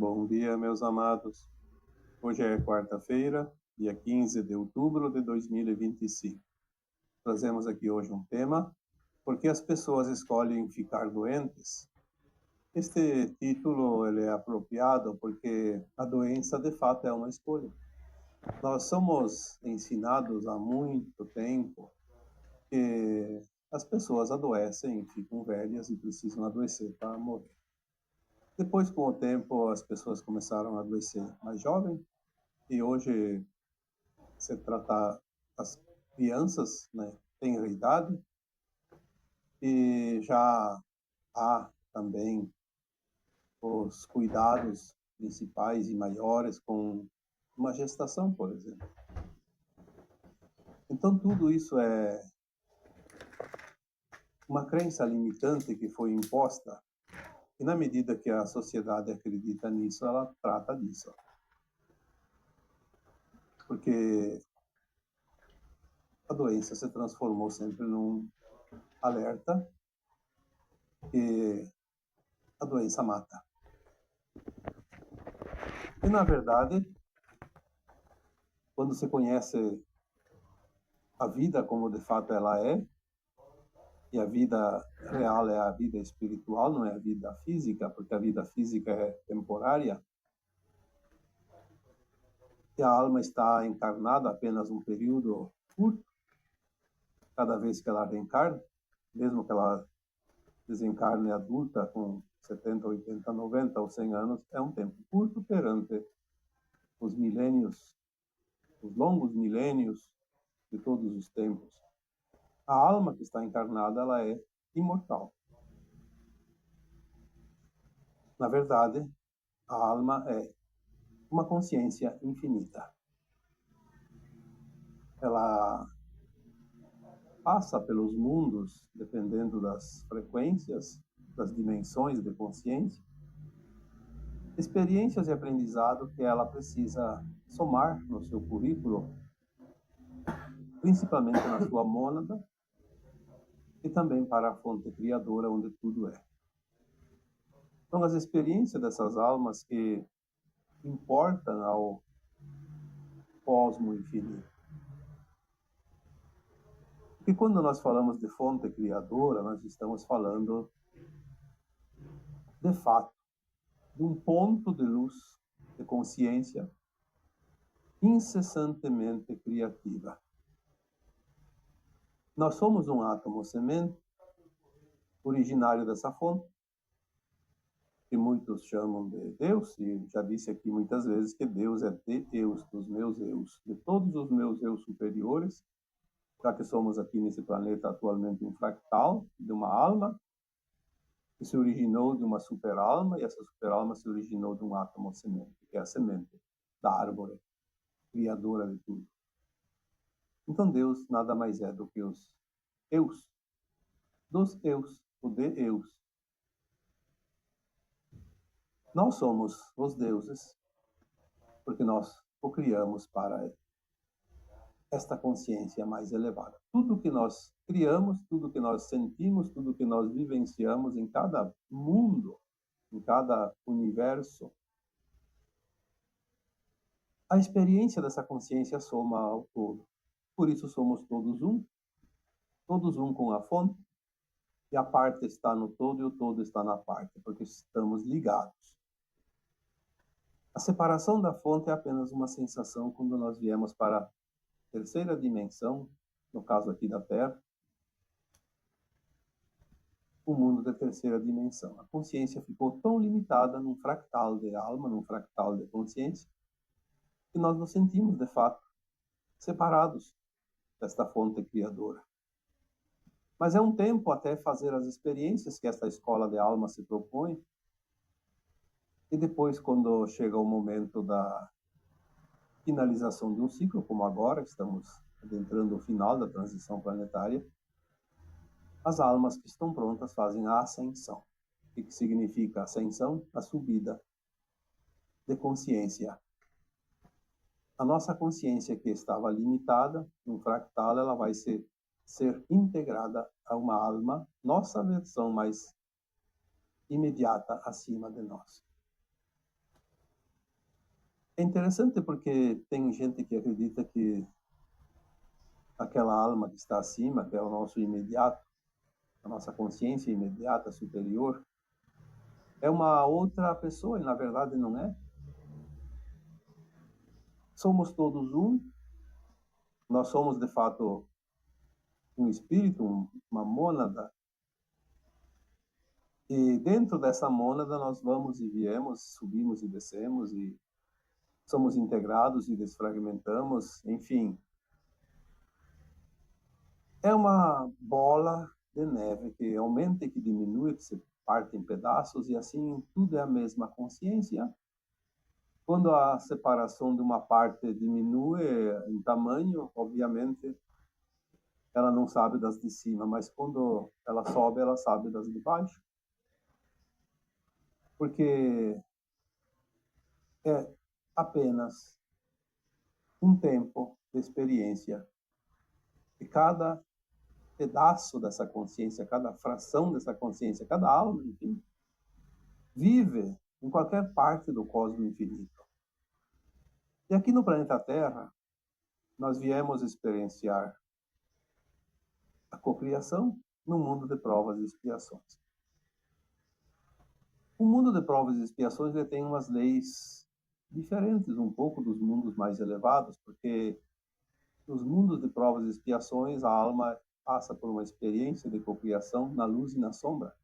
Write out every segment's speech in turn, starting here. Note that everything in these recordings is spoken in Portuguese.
Bom dia, meus amados. Hoje é quarta-feira, dia 15 de outubro de 2025. Trazemos aqui hoje um tema: por que as pessoas escolhem ficar doentes? Este título ele é apropriado porque a doença, de fato, é uma escolha. Nós somos ensinados há muito tempo que as pessoas adoecem, ficam velhas e precisam adoecer para morrer. Depois, com o tempo, as pessoas começaram a adoecer mais jovem e hoje se trata as crianças, né, têm idade e já há também os cuidados principais e maiores com uma gestação, por exemplo. Então, tudo isso é uma crença limitante que foi imposta e, na medida que a sociedade acredita nisso, ela trata disso. Porque a doença se transformou sempre num alerta e a doença mata. E, na verdade, quando se conhece a vida como de fato ela é, e a vida real é a vida espiritual, não é a vida física, porque a vida física é temporária, e a alma está encarnada apenas um período curto, cada vez que ela reencarna, mesmo que ela desencarne adulta com 70, 80, 90 ou 100 anos, é um tempo curto perante os milênios, os longos milênios de todos os tempos. A alma que está encarnada, ela é imortal. Na verdade, a alma é uma consciência infinita. Ela passa pelos mundos, dependendo das frequências, das dimensões de consciência, experiências e aprendizado que ela precisa somar no seu currículo, principalmente na sua mônada, e também para a fonte criadora, onde tudo é. Então, as experiências dessas almas que importam ao cosmo infinito. Porque quando nós falamos de fonte criadora, nós estamos falando, de fato, de um ponto de luz, de consciência, incessantemente criativa. Nós somos um átomo semente, originário dessa fonte, que muitos chamam de Deus, e já disse aqui muitas vezes que Deus é de eus, dos meus eus, de todos os meus eus superiores, já que somos aqui nesse planeta atualmente um fractal de uma alma, que se originou de uma superalma, e essa superalma se originou de um átomo semente, que é a semente da árvore, criadora de tudo. Então Deus nada mais é do que os eus, dos eus, o de eus. Nós somos os deuses, porque nós o criamos para esta consciência mais elevada. Tudo que nós criamos, tudo que nós sentimos, tudo que nós vivenciamos em cada mundo, em cada universo, a experiência dessa consciência soma ao todo. Por isso somos todos um com a fonte, e a parte está no todo e o todo está na parte, porque estamos ligados. A separação da fonte é apenas uma sensação quando nós viemos para a terceira dimensão, no caso aqui da Terra, o mundo da terceira dimensão. A consciência ficou tão limitada num fractal de alma, num fractal de consciência, que nós nos sentimos, de fato, separados desta fonte criadora. Mas é um tempo até fazer as experiências que esta escola de alma se propõe, e depois, quando chega o momento da finalização de um ciclo, como agora, estamos adentrando o final da transição planetária, as almas que estão prontas fazem a ascensão. O que significa ascensão? A subida de consciência. A nossa consciência que estava limitada, num fractal, ela vai ser integrada a uma alma, nossa versão mais imediata acima de nós. É interessante porque tem gente que acredita que aquela alma que está acima, que é o nosso imediato, a nossa consciência imediata superior, é uma outra pessoa, e na verdade não é. Somos todos um, nós somos de fato um espírito, uma mônada, e dentro dessa mônada nós vamos e viemos, subimos e descemos, e somos integrados e desfragmentamos, enfim. É uma bola de neve que aumenta e que diminui, que se parte em pedaços, e assim tudo é a mesma consciência. Quando a separação de uma parte diminui em tamanho, obviamente, ela não sabe das de cima, mas quando ela sobe, ela sabe das de baixo. Porque é apenas um tempo de experiência. E cada pedaço dessa consciência, cada fração dessa consciência, cada alma, enfim, vive em qualquer parte do cosmos infinito. E aqui no planeta Terra, nós viemos experienciar a cocriação no mundo de provas e expiações. O mundo de provas e expiações ele tem umas leis diferentes um pouco dos mundos mais elevados, porque nos mundos de provas e expiações a alma passa por uma experiência de cocriação na luz e na sombra.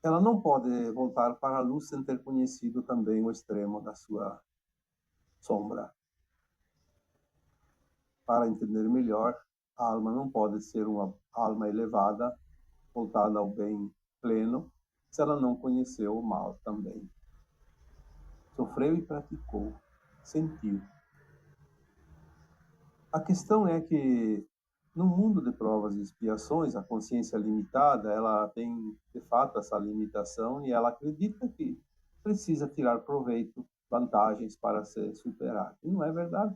Ela não pode voltar para a luz sem ter conhecido também o extremo da sua sombra. Para entender melhor, a alma não pode ser uma alma elevada, voltada ao bem pleno, se ela não conheceu o mal também. Sofreu e praticou, sentiu. A questão é que no mundo de provas e expiações, a consciência limitada, ela tem de fato essa limitação e ela acredita que precisa tirar proveito, vantagens para se superar. E não é verdade.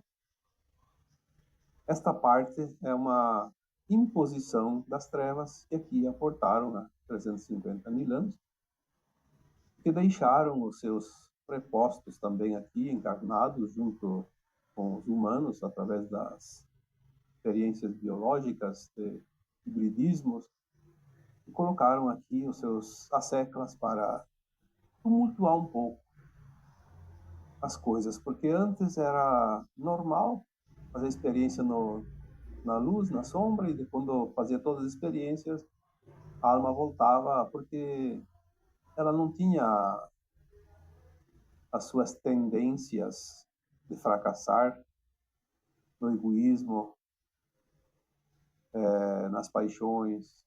Esta parte é uma imposição das trevas que aqui aportaram há 350 mil anos, que deixaram os seus prepostos também aqui encarnados junto com os humanos através das experiências biológicas, de hibridismos, e colocaram aqui os seus asseclas para tumultuar um pouco as coisas, porque antes era normal fazer experiência na luz, na sombra, e quando fazia todas as experiências, a alma voltava, porque ela não tinha as suas tendências de fracassar no egoísmo, nas paixões,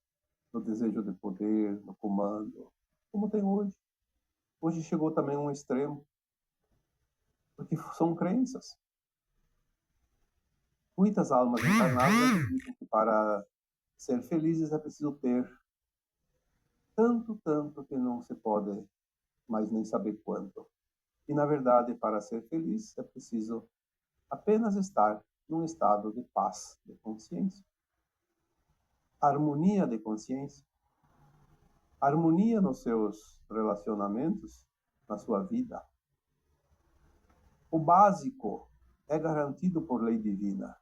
no desejo de poder, no comando, como tem hoje. Hoje chegou também um extremo, porque são crenças. Muitas almas encarnadas acreditam que para ser felizes é preciso ter tanto que não se pode mais nem saber quanto. E, na verdade, para ser feliz é preciso apenas estar num estado de paz, de consciência. Harmonia de consciência. Harmonia nos seus relacionamentos, na sua vida. O básico é garantido por lei divina.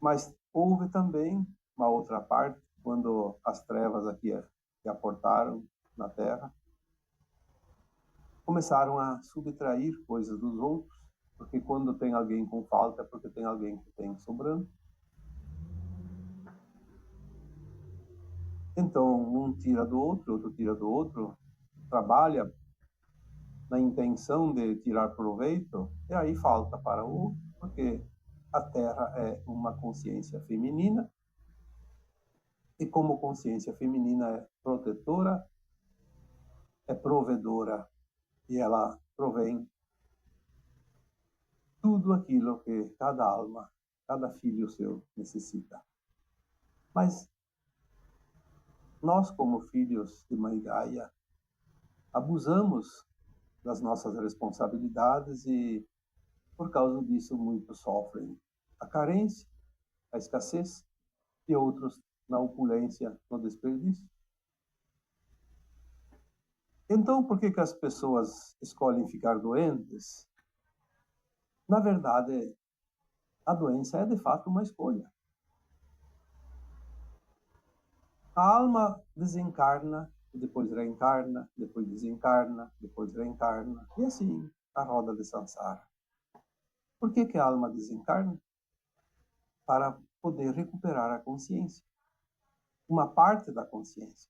Mas houve também uma outra parte, quando as trevas aqui que aportaram na Terra, começaram a subtrair coisas dos outros, porque quando tem alguém com falta é porque tem alguém que tem sobrando. Então, um tira do outro, outro tira do outro, trabalha na intenção de tirar proveito, e aí falta para o outro, porque a Terra é uma consciência feminina, e como consciência feminina é protetora, é provedora, e ela provém tudo aquilo que cada alma, cada filho seu necessita. Mas nós, como filhos de Mãe Gaia, abusamos das nossas responsabilidades e, por causa disso, muitos sofrem a carência, a escassez, e outros na opulência, no desperdício. Então, por que as pessoas escolhem ficar doentes? Na verdade, a doença é de fato uma escolha. A alma desencarna, depois reencarna, depois desencarna, depois reencarna, e assim a roda de samsara. Por que a alma desencarna? Para poder recuperar a consciência, uma parte da consciência.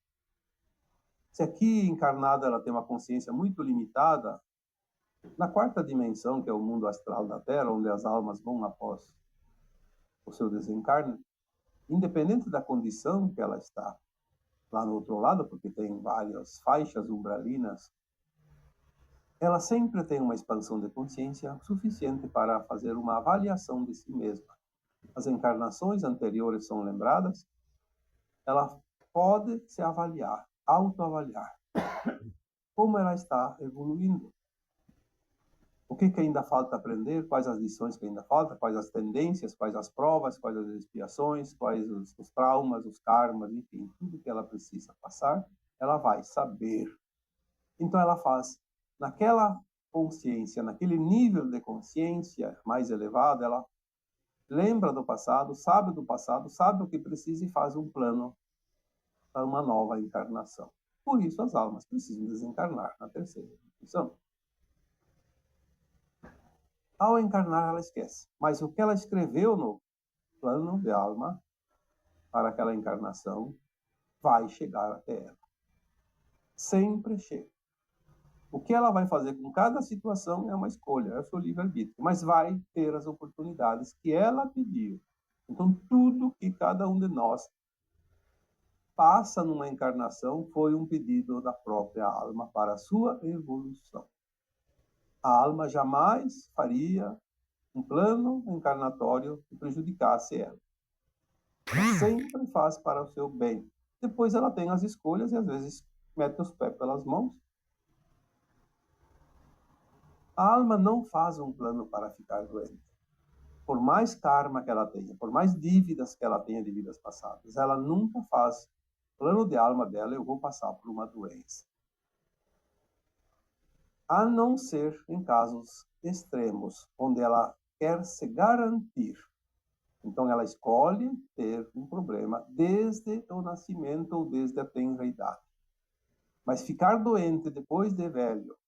Se aqui encarnada ela tem uma consciência muito limitada, na quarta dimensão, que é o mundo astral da Terra, onde as almas vão após o seu desencarne, independente da condição que ela está lá no outro lado, porque tem várias faixas umbralinas, ela sempre tem uma expansão de consciência suficiente para fazer uma avaliação de si mesma. As encarnações anteriores são lembradas, ela pode se avaliar, autoavaliar, como ela está evoluindo. O que ainda falta aprender, quais as lições que ainda faltam, quais as tendências, quais as provas, quais as expiações, quais os traumas, os karmas, enfim, tudo que ela precisa passar, ela vai saber. Então ela faz, naquela consciência, naquele nível de consciência mais elevado, ela lembra do passado, sabe o que precisa e faz um plano para uma nova encarnação. Por isso as almas precisam desencarnar na terceira dimensão. Ao encarnar, ela esquece. Mas o que ela escreveu no plano de alma para aquela encarnação vai chegar até ela. Sempre chega. O que ela vai fazer com cada situação é uma escolha, é o seu livre-arbítrio. Mas vai ter as oportunidades que ela pediu. Então, tudo que cada um de nós passa numa encarnação foi um pedido da própria alma para a sua evolução. A alma jamais faria um plano encarnatório que prejudicasse ela. Ela sempre faz para o seu bem. Depois ela tem as escolhas e às vezes mete os pés pelas mãos. A alma não faz um plano para ficar doente. Por mais karma que ela tenha, por mais dívidas que ela tenha de vidas passadas, ela nunca faz plano de alma dela, eu vou passar por uma doença. A não ser em casos extremos, onde ela quer se garantir. Então, ela escolhe ter um problema desde o nascimento ou desde a tenra idade. Mas ficar doente depois de velho,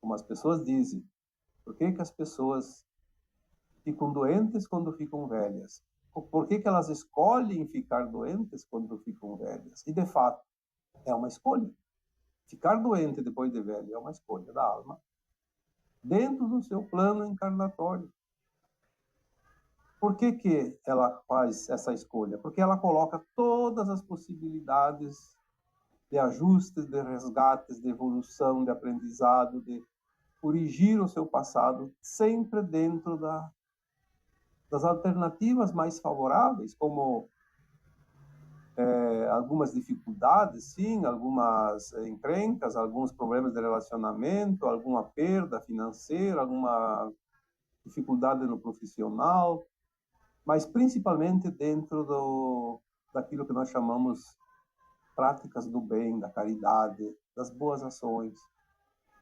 como as pessoas dizem, por que as pessoas ficam doentes quando ficam velhas? Por que elas escolhem ficar doentes quando ficam velhas? E, de fato, é uma escolha. Ficar doente depois de velho é uma escolha da alma dentro do seu plano encarnatório. Por que ela faz essa escolha? Porque ela coloca todas as possibilidades de ajustes, de resgates, de evolução, de aprendizado, de corrigir o seu passado, sempre dentro das alternativas mais favoráveis, como algumas dificuldades, sim, algumas encrencas, alguns problemas de relacionamento, alguma perda financeira, alguma dificuldade no profissional, mas principalmente dentro daquilo que nós chamamos práticas do bem, da caridade, das boas ações,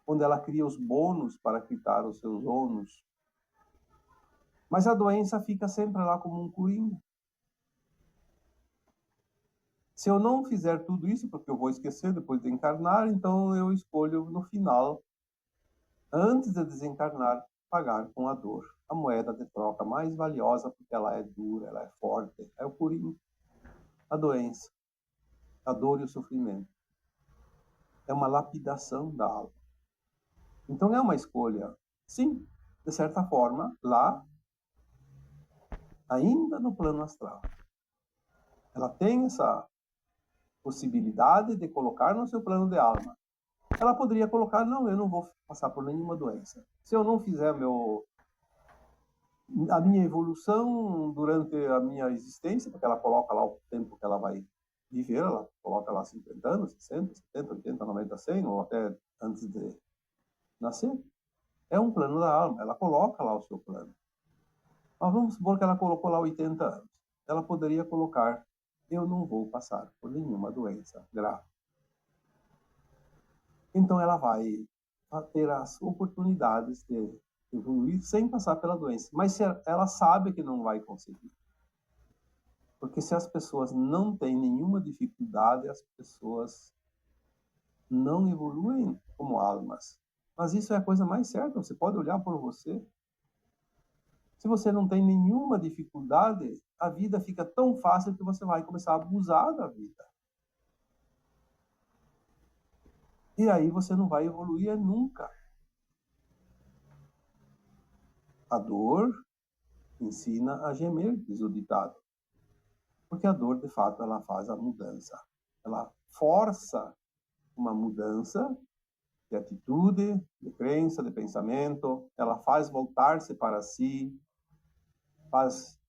onde ela cria os bônus para quitar os seus ônus. Mas a doença fica sempre lá como um coringa. Se eu não fizer tudo isso, porque eu vou esquecer depois de encarnar, então eu escolho no final, antes de desencarnar, pagar com a dor. A moeda de troca mais valiosa, porque ela é dura, ela é forte, é o coringa. A doença, a dor e o sofrimento. É uma lapidação da alma. Então é uma escolha, sim, de certa forma, lá, ainda no plano astral. Ela tem essa possibilidade de colocar no seu plano de alma. Ela poderia colocar, não, eu não vou passar por nenhuma doença. Se eu não fizer a minha evolução durante a minha existência, porque ela coloca lá o tempo que ela vai viver, ela coloca lá 50 anos, 60, 70, 80, 90, 100, ou até antes de nascer. É um plano da alma, ela coloca lá o seu plano. Mas vamos supor que ela colocou lá 80 anos. Ela poderia colocar, eu não vou passar por nenhuma doença grave. Então ela vai ter as oportunidades de evoluir sem passar pela doença. Mas se ela sabe que não vai conseguir. Porque se as pessoas não têm nenhuma dificuldade, as pessoas não evoluem como almas. Mas isso é a coisa mais certa. Você pode olhar por você. Se você não tem nenhuma dificuldade, a vida fica tão fácil que você vai começar a abusar da vida. E aí você não vai evoluir nunca. A dor ensina a gemer, diz o ditado. Porque a dor, de fato, ela faz a mudança. Ela força uma mudança de atitude, de crença, de pensamento. Ela faz voltar-se para si, faz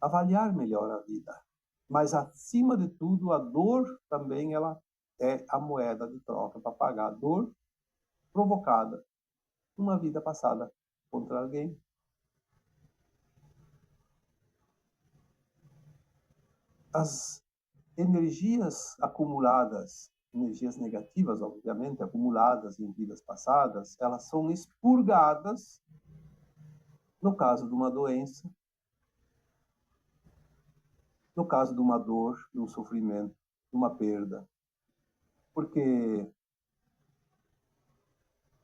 avaliar melhor a vida. Mas, acima de tudo, a dor também ela é a moeda de troca para pagar a dor provocada numa vida passada contra alguém. As energias acumuladas, energias negativas, obviamente, acumuladas em vidas passadas, elas são expurgadas no caso de uma doença, no caso de uma dor, de um sofrimento, de uma perda. Porque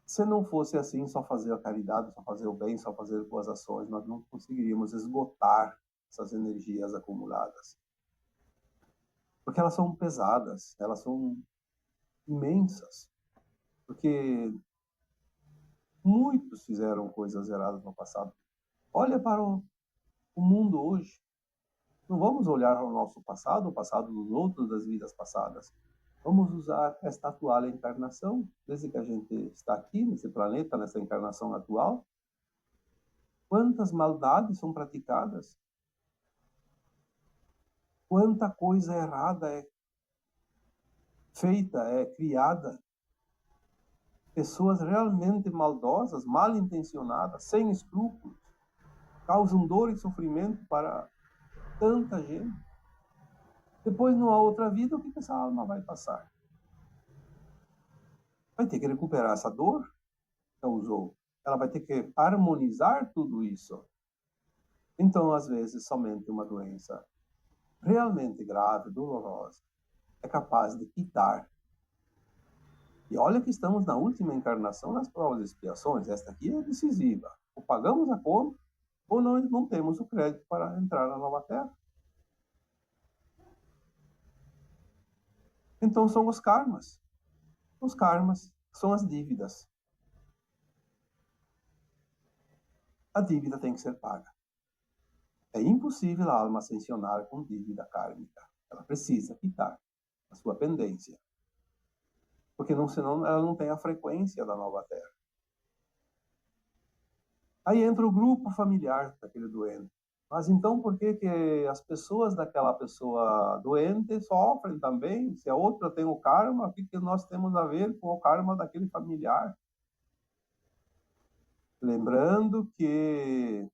se não fosse assim, só fazer a caridade, só fazer o bem, só fazer boas ações, nós não conseguiríamos esgotar essas energias acumuladas. Porque elas são pesadas, elas são imensas. Porque muitos fizeram coisas erradas no passado. Olha para o mundo hoje. Não vamos olhar para o nosso passado, o passado dos outros, das vidas passadas. Vamos usar esta atual encarnação, desde que a gente está aqui, nesse planeta, nessa encarnação atual. Quantas maldades são praticadas? Quanta coisa errada é feita, é criada? Pessoas realmente maldosas, mal intencionadas, sem escrúpulos, causam dor e sofrimento para tanta gente. Depois, numa outra vida, o que essa alma vai passar? Vai ter que recuperar essa dor que causou. Ela vai ter que harmonizar tudo isso. Então, às vezes, somente uma doença realmente grave, dolorosa, é capaz de quitar. E olha que estamos na última encarnação nas provas e expiações. Esta aqui é decisiva. Ou pagamos a conta, ou nós não temos o crédito para entrar na nova terra. Então, são os karmas. Os karmas são as dívidas. A dívida tem que ser paga. É impossível a alma ascensionar com dívida kármica. Ela precisa quitar a sua pendência. Porque senão ela não tem a frequência da nova terra. Aí entra o grupo familiar daquele doente. Mas então por que as pessoas daquela pessoa doente sofrem também? Se a outra tem o karma, o que nós temos a ver com o karma daquele familiar? Lembrando que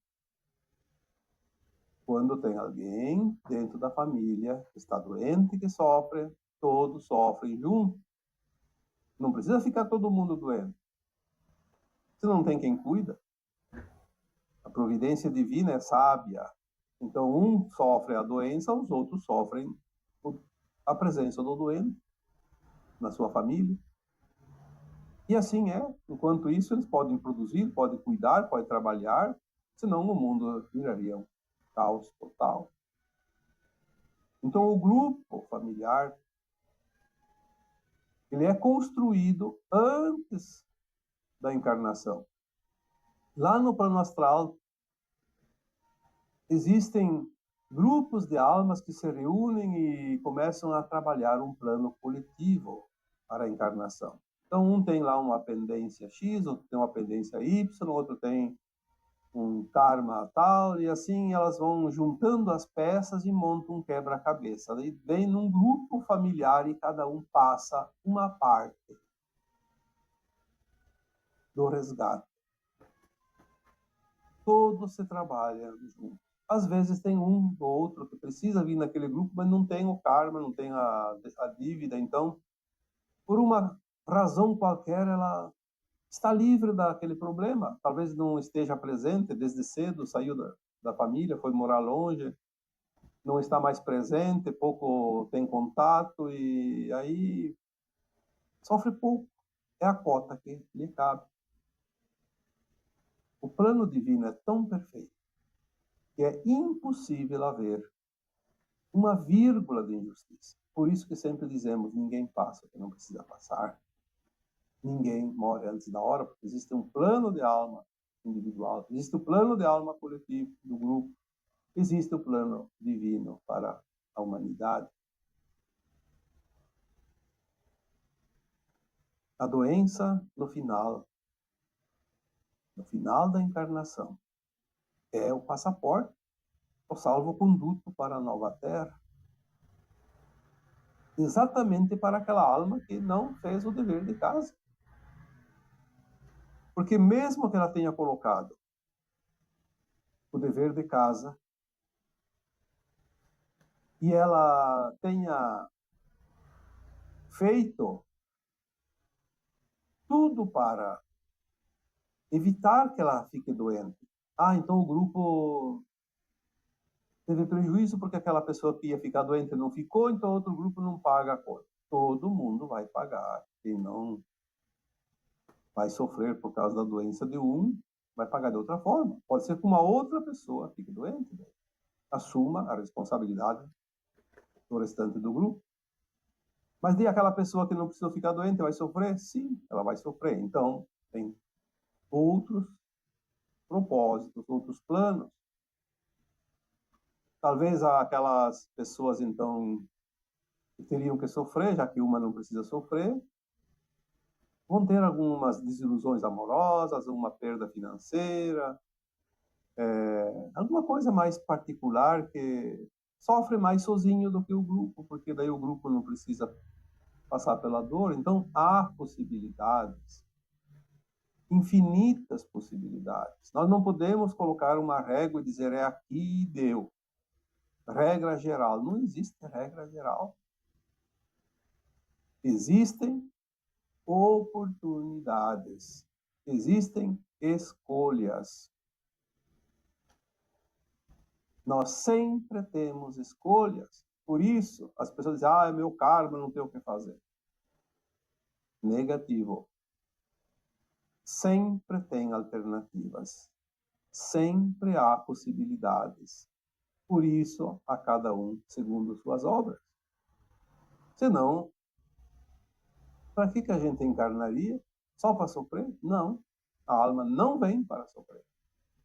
quando tem alguém dentro da família que está doente, que sofre, todos sofrem junto. Não precisa ficar todo mundo doente. Se não tem quem cuida, a providência divina é sábia. Então, um sofre a doença, os outros sofrem a presença do doente na sua família. E assim é. Enquanto isso, eles podem produzir, podem cuidar, podem trabalhar, senão o mundo viraria um caos total. Então, o grupo familiar, ele é construído antes da encarnação. Lá no plano astral, existem grupos de almas que se reúnem e começam a trabalhar um plano coletivo para a encarnação. Então, um tem lá uma pendência X, outro tem uma pendência Y, outro tem um karma tal, e assim elas vão juntando as peças e montam um quebra-cabeça. Daí vem num grupo familiar e cada um passa uma parte do resgate. Todos se trabalham juntos. Às vezes tem um ou outro que precisa vir naquele grupo, mas não tem o karma, não tem a dívida. Então, por uma razão qualquer, ela está livre daquele problema. Talvez não esteja presente desde cedo, saiu da família, foi morar longe, não está mais presente, pouco tem contato e aí sofre pouco. É a cota que lhe cabe. O plano divino é tão perfeito que é impossível haver uma vírgula de injustiça. Por isso que sempre dizemos, ninguém passa o que não precisa passar. Ninguém morre antes da hora, porque existe um plano de alma individual, existe o plano de alma coletivo do grupo, existe o plano divino para a humanidade. A doença, no final da encarnação, é o passaporte, o salvo-conduto para a nova terra. Exatamente para aquela alma que não fez o dever de casa. Porque mesmo que ela tenha colocado o dever de casa e ela tenha feito tudo para evitar que ela fique doente. Ah, então o grupo teve prejuízo porque aquela pessoa que ia ficar doente não ficou, então outro grupo não paga a conta. Todo mundo vai pagar. Quem não vai sofrer por causa da doença de um, vai pagar de outra forma. Pode ser que uma outra pessoa fique doente. Né? Assuma a responsabilidade do restante do grupo. Mas e aquela pessoa que não precisou ficar doente vai sofrer? Sim, ela vai sofrer. Então, tem outros propósitos, outros planos. Talvez aquelas pessoas, então, que teriam que sofrer, já que uma não precisa sofrer, vão ter algumas desilusões amorosas, uma perda financeira, alguma coisa mais particular que sofre mais sozinho do que o grupo, porque daí o grupo não precisa passar pela dor. Então, há possibilidades, infinitas possibilidades. Nós não podemos colocar uma régua e dizer é aqui e deu. Regra geral. Não existe regra geral. Existem oportunidades. Existem escolhas. Nós sempre temos escolhas. Por isso, as pessoas dizem, é meu karma, não tenho o que fazer. Negativo. Sempre tem alternativas. Sempre há possibilidades. Por isso, a cada um segundo suas obras. Senão, para que a gente encarnaria? Só para sofrer? Não. A alma não vem para sofrer.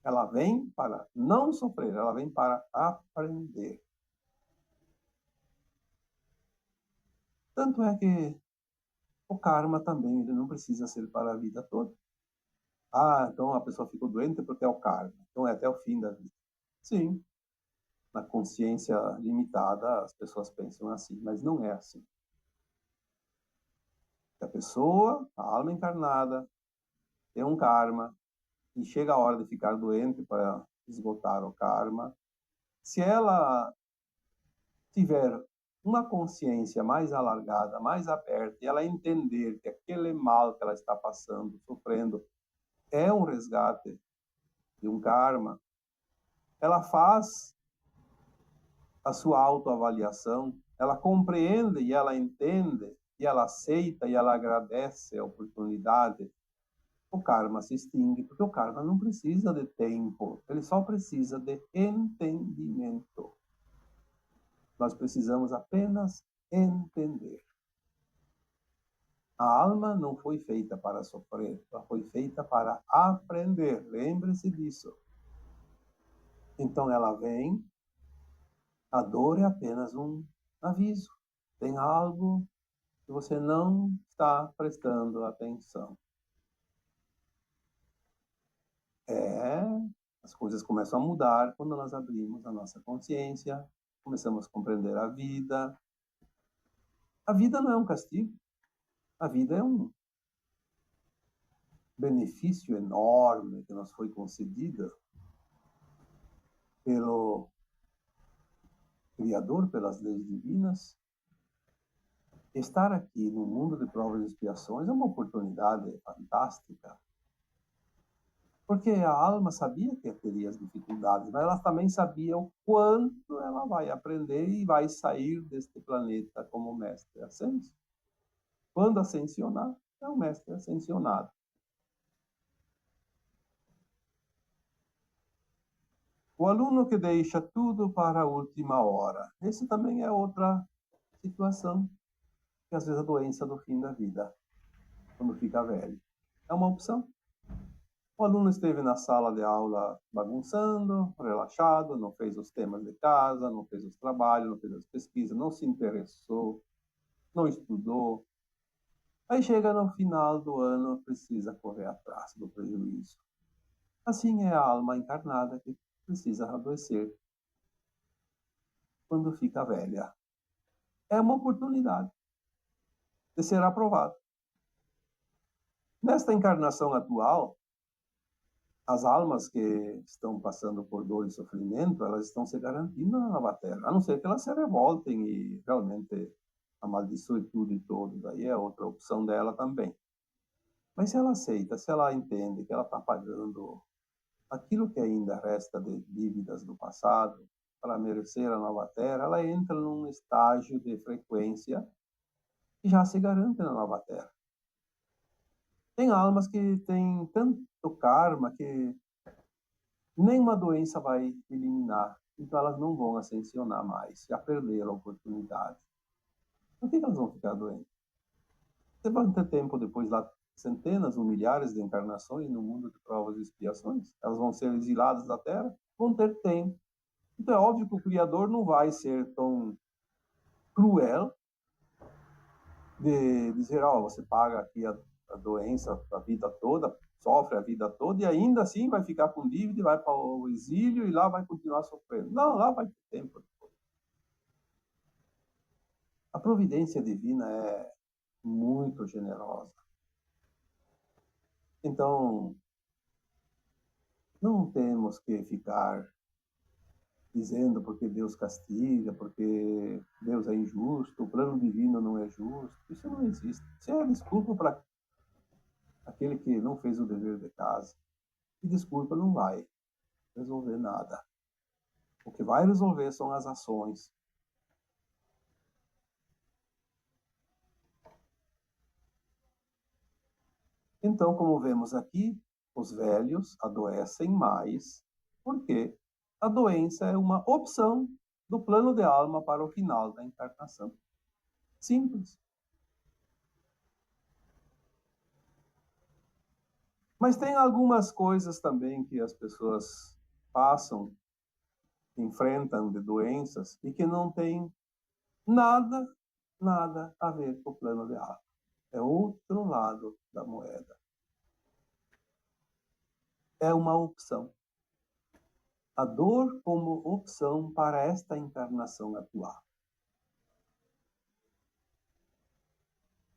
Ela vem para não sofrer, ela vem para aprender. Tanto é que o karma também ele não precisa ser para a vida toda. Ah, então a pessoa ficou doente porque é o karma. Então é até o fim da vida. Sim, na consciência limitada as pessoas pensam assim, mas não é assim. A pessoa, a alma encarnada, tem um karma e chega a hora de ficar doente para esgotar o karma. Se ela tiver uma consciência mais alargada, mais aberta, e ela entender que aquele mal que ela está passando, sofrendo, é um resgate de um karma, ela faz a sua autoavaliação, ela compreende e ela entende, e ela aceita e ela agradece a oportunidade, o karma se extingue, porque o karma não precisa de tempo, ele só precisa de entendimento. Nós precisamos apenas entender. A alma não foi feita para sofrer, ela foi feita para aprender. Lembre-se disso. Então ela vem, a dor é apenas um aviso. Tem algo que você não está prestando atenção. As coisas começam a mudar quando nós abrimos a nossa consciência, começamos a compreender a vida. A vida não é um castigo, a vida é um benefício enorme que nos foi concedido pelo Criador, pelas leis divinas. Estar aqui no mundo de provas e expiações é uma oportunidade fantástica, porque a alma sabia que teria as dificuldades, mas ela também sabia o quanto ela vai aprender e vai sair deste planeta como mestre ascenso. Quando ascensionar, é um mestre ascensionado. O aluno que deixa tudo para a última hora. Esse também é outra situação, que às vezes a doença do fim da vida, quando fica velho. É uma opção. O aluno esteve na sala de aula bagunçando, relaxado, não fez os temas de casa, não fez os trabalhos, não fez as pesquisas, não se interessou, não estudou. Aí chega no final do ano, precisa correr atrás do prejuízo. Assim é a alma encarnada que precisa adoecer quando fica velha. É uma oportunidade de ser aprovado. Nesta encarnação atual, as almas que estão passando por dor e sofrimento, elas estão se garantindo na nova terra, a não ser que elas se revoltem e realmente amaldiçoem tudo e todos, aí é outra opção dela também. Mas se ela aceita, se ela entende que ela está pagando aquilo que ainda resta de dívidas do passado para merecer a nova terra, ela entra num estágio de frequência que já se garante na nova terra. Tem almas que têm tanto karma que nenhuma doença vai eliminar, então elas não vão ascensionar mais, já perderam a oportunidade. Por que elas vão ficar doentes? Você vai ter tempo depois lá, centenas ou milhares de encarnações no mundo de provas e expiações? Elas vão ser exiladas da Terra? Vão ter tempo. Então é óbvio que o Criador não vai ser tão cruel de dizer, ó, você paga aqui a doença a vida toda, sofre a vida toda, e ainda assim vai ficar com dívida e vai para o exílio e lá vai continuar sofrendo. Não, lá vai ter tempo. A providência divina é muito generosa. Então, não temos que ficar dizendo porque Deus castiga, porque Deus é injusto, o plano divino não é justo. Isso não existe. Isso é desculpa para aquele que não fez o dever de casa. E desculpa não vai resolver nada. O que vai resolver são as ações. Então, como vemos aqui, os velhos adoecem mais, porque a doença é uma opção do plano de alma para o final da encarnação. Simples. Mas tem algumas coisas também que as pessoas passam, enfrentam de doenças e que não tem nada, nada a ver com o plano de alma. É outro lado da moeda. É uma opção. A dor como opção para esta encarnação atual.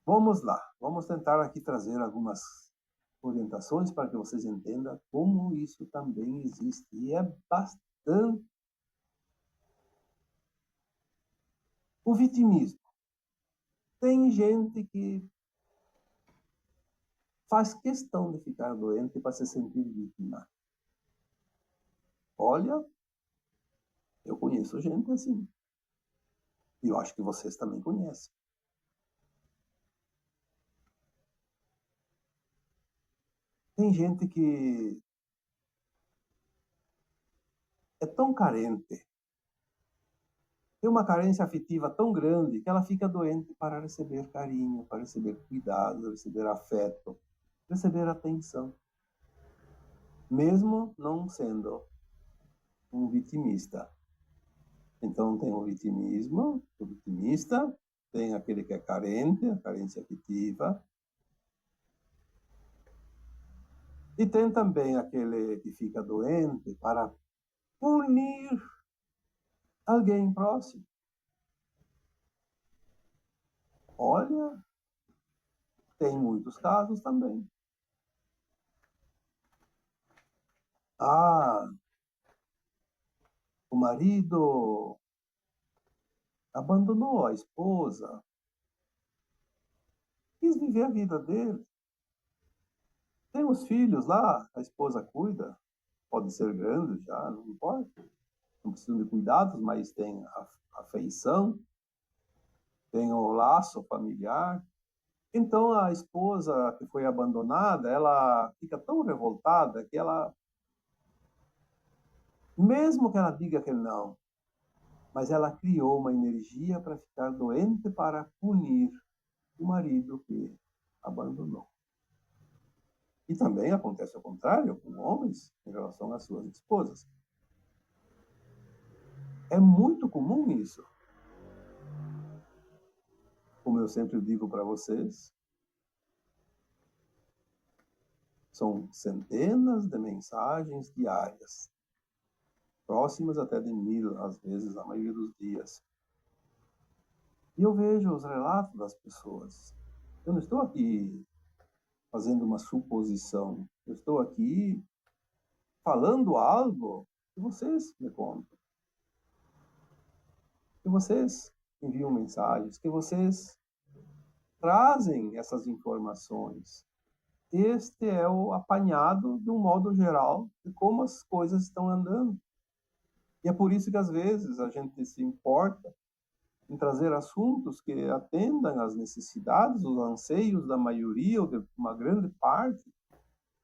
Vamos lá, vamos tentar aqui trazer algumas orientações para que vocês entendam como isso também existe. E é bastante. O vitimismo. Tem gente que faz questão de ficar doente para se sentir vítima. Olha, eu conheço gente assim. E eu acho que vocês também conhecem. Tem gente que é tão carente, tem uma carência afetiva tão grande que ela fica doente para receber carinho, para receber cuidado, receber afeto, receber atenção, mesmo não sendo um vitimista. Então tem o vitimismo, o vitimista, tem aquele que é carente, a carência afetiva, e tem também aquele que fica doente para punir alguém próximo. Olha, tem muitos casos também. Ah, o marido abandonou a esposa, quis viver a vida dele. Tem os filhos lá, a esposa cuida, pode ser grande já, não importa. Não precisam de cuidados, mas tem a afeição, tem o laço familiar. Então a esposa que foi abandonada, ela fica tão revoltada que ela, mesmo que ela diga que não, mas ela criou uma energia para ficar doente para punir o marido que abandonou. E também acontece ao contrário com homens em relação às suas esposas. É muito comum isso. Como eu sempre digo para vocês, são centenas de mensagens diárias, próximas até de 1000, às vezes, na maioria dos dias. E eu vejo os relatos das pessoas. Eu não estou aqui fazendo uma suposição. Eu estou aqui falando algo que vocês me contam. Que vocês enviam mensagens, que vocês trazem essas informações. Este é o apanhado, de um modo geral, de como as coisas estão andando. E é por isso que, às vezes, a gente se importa em trazer assuntos que atendam às necessidades, os anseios da maioria, ou de uma grande parte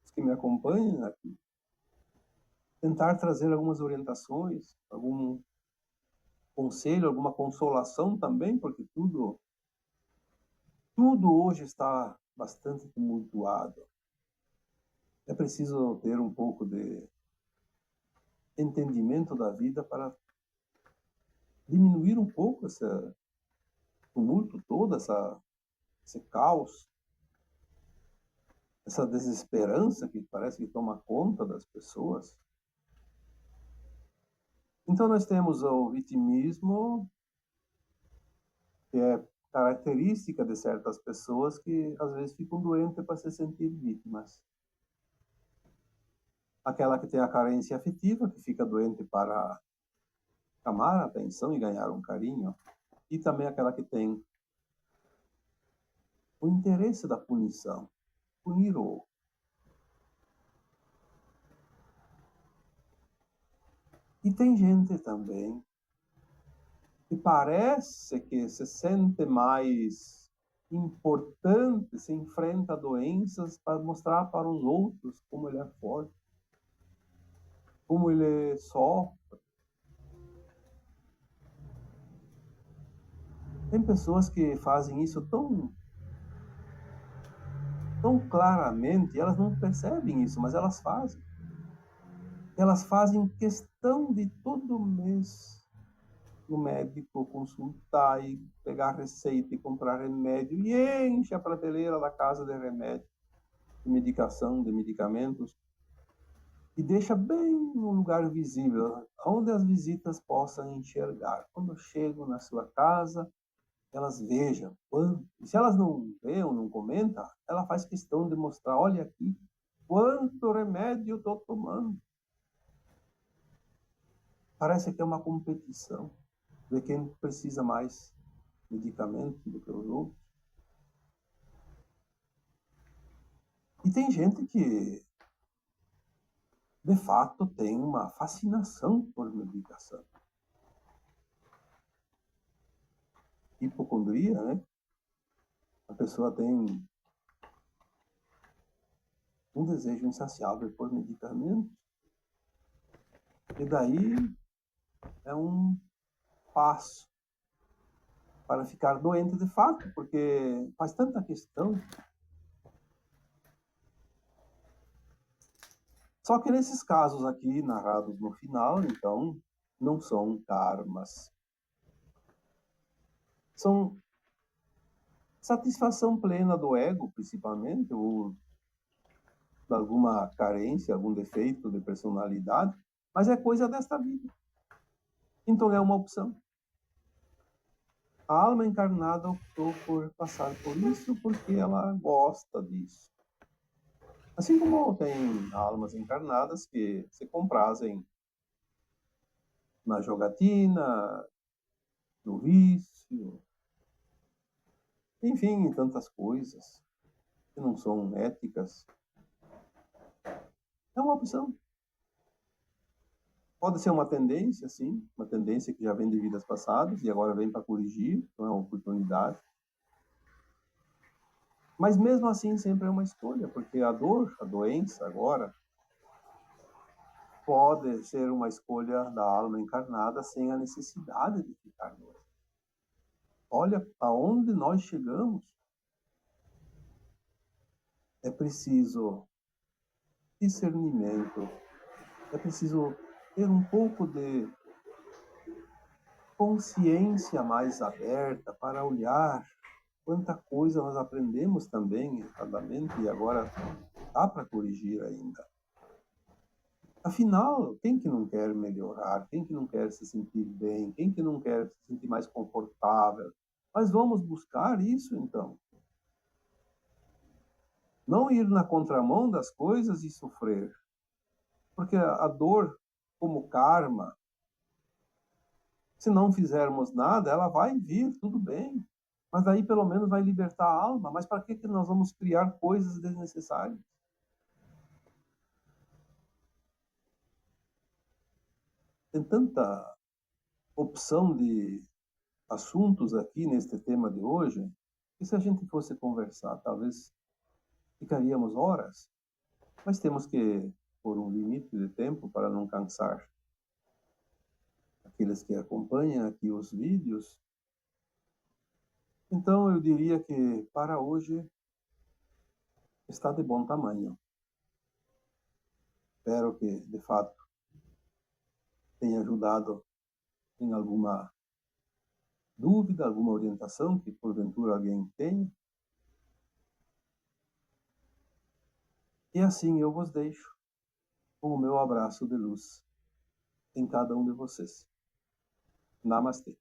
dos que me acompanham aqui. Tentar trazer algumas orientações, algum conselho, alguma consolação também, porque tudo hoje está bastante tumultuado. É preciso ter um pouco de entendimento da vida para diminuir um pouco esse tumulto todo, esse caos, essa desesperança que parece que toma conta das pessoas. Então nós temos o vitimismo, que é característica de certas pessoas que às vezes ficam doentes para se sentir vítimas. Aquela que tem a carência afetiva, que fica doente para chamar a atenção e ganhar um carinho. E também aquela que tem o interesse da punição, punir o outro. E tem gente também que parece que se sente mais importante, se enfrenta a doenças para mostrar para os outros como ele é forte, como ele sofre. Tem pessoas que fazem isso tão claramente, elas não percebem isso, mas elas fazem. Elas fazem questão de todo mês no médico consultar e pegar receita e comprar remédio e enche a prateleira da casa de remédio, de medicação, de medicamentos, e deixa bem no lugar visível, onde as visitas possam enxergar. Quando chegam na sua casa, elas vejam. E se elas não veem ou não comentam, ela faz questão de mostrar, olha aqui, quanto remédio eu estou tomando. Parece que é uma competição, ver quem precisa mais medicamento do que os outros. E tem gente que, de fato, tem uma fascinação por medicação. Hipocondria, né? A pessoa tem um desejo insaciável por medicamentos. E daí é um passo para ficar doente de fato, porque faz tanta questão. Só que nesses casos aqui, narrados no final, então, não são karmas. São satisfação plena do ego, principalmente, ou de alguma carência, algum defeito de personalidade, mas é coisa desta vida. Então é uma opção. A alma encarnada optou por passar por isso porque ela gosta disso. Assim como tem almas encarnadas que se comprazem na jogatina, no vício, enfim, tantas coisas que não são éticas. É uma opção. Pode ser uma tendência, sim, uma tendência que já vem de vidas passadas e agora vem para corrigir, então é uma oportunidade. Mas mesmo assim sempre é uma escolha, porque a dor, a doença agora, pode ser uma escolha da alma encarnada sem a necessidade de ficar doente. Olha aonde nós chegamos. É preciso discernimento, é preciso ter um pouco de consciência mais aberta para olhar quanta coisa nós aprendemos também erradamente e agora dá para corrigir ainda. Afinal, quem que não quer melhorar? Quem que não quer se sentir bem? Quem que não quer se sentir mais confortável? Mas vamos buscar isso então. Não ir na contramão das coisas e sofrer. Porque a dor, como karma, se não fizermos nada, ela vai vir, tudo bem. Mas aí pelo menos vai libertar a alma. Mas para que que nós vamos criar coisas desnecessárias? Tem tanta opção de assuntos aqui neste tema de hoje, que se a gente fosse conversar, talvez ficaríamos horas, mas temos que pôr um limite de tempo para não cansar aqueles que acompanham aqui os vídeos. Então eu diria que para hoje está de bom tamanho. Espero que, de fato, tenha ajudado em alguma dúvida, alguma orientação que porventura alguém tenha. E assim eu vos deixo com o meu abraço de luz em cada um de vocês. Namastê.